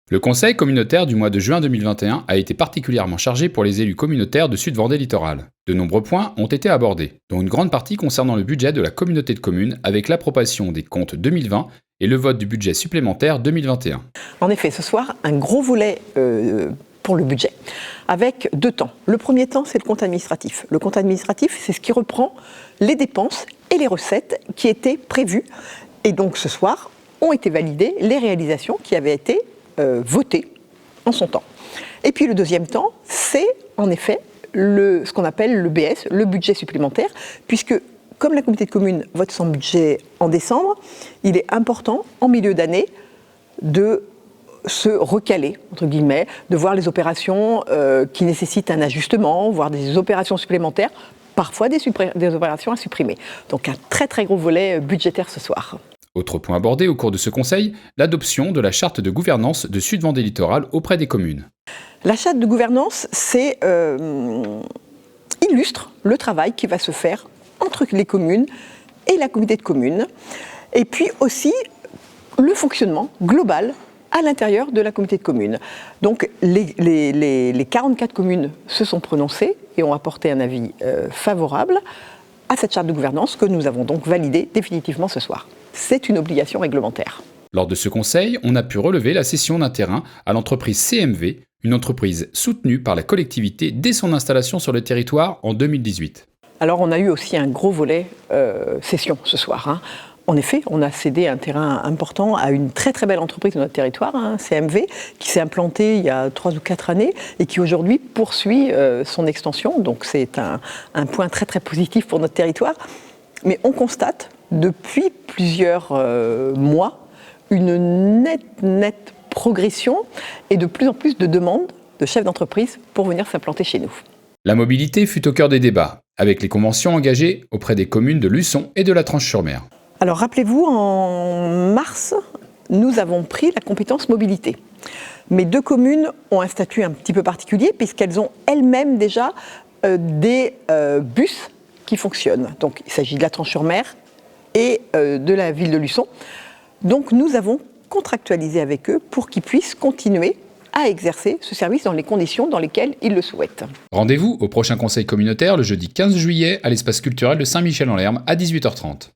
Le conseil communautaire du mois de juin 2021 a été particulièrement chargé pour les élus communautaires de Sud-Vendée Littoral. De nombreux points ont été abordés, dont une grande partie concernant le budget de la communauté de communes avec l'approbation des comptes 2020 et le vote du budget supplémentaire 2021. En effet, ce soir, un gros volet pour le budget, avec deux temps. Le premier temps, c'est le compte administratif. Le compte administratif, c'est ce qui reprend les dépenses et les recettes qui étaient prévues. Et donc ce soir, ont été validées les réalisations qui avaient été votées en son temps. Et puis le deuxième temps, c'est en effet ce qu'on appelle le BS, le budget supplémentaire, puisque comme la communauté de communes vote son budget en décembre, il est important, en milieu d'année, de se recaler, entre guillemets, de voir les opérations qui nécessitent un ajustement, voire des opérations supplémentaires, parfois des opérations à supprimer. Donc un très très gros volet budgétaire ce soir. Autre point abordé au cours de ce conseil, l'adoption de la charte de gouvernance de Sud-Vendée Littoral auprès des communes. La charte de gouvernance, illustre le travail qui va se faire entre les communes et la communauté de communes, et puis aussi le fonctionnement global à l'intérieur de la communauté de communes. Donc les 44 communes se sont prononcées et ont apporté un avis favorable à cette charte de gouvernance que nous avons donc validée définitivement ce soir. C'est une obligation réglementaire. Lors de ce conseil, on a pu relever la cession d'un terrain à l'entreprise CMV, une entreprise soutenue par la collectivité dès son installation sur le territoire en 2018. Alors on a eu aussi un gros volet cession ce soir. En effet, on a cédé un terrain important à une très très belle entreprise de notre territoire, CMV, qui s'est implantée il y a 3 ou 4 années et qui aujourd'hui poursuit son extension. Donc c'est un point très très positif pour notre territoire. Mais on constate depuis plusieurs mois une nette progression et de plus en plus de demandes de chefs d'entreprise pour venir s'implanter chez nous. La mobilité fut au cœur des débats, avec les conventions engagées auprès des communes de Luçon et de la Tranche-sur-Mer. Alors rappelez-vous, en mars, nous avons pris la compétence mobilité. Mais 2 communes ont un statut un petit peu particulier puisqu'elles ont elles-mêmes déjà des bus qui fonctionnent. Donc il s'agit de la Tranche-sur-Mer et de la ville de Luçon. Donc nous avons contractualisé avec eux pour qu'ils puissent continuer à exercer ce service dans les conditions dans lesquelles ils le souhaitent. Rendez-vous au prochain conseil communautaire le jeudi 15 juillet à l'espace culturel de Saint-Michel-en-Lerme à 18h30.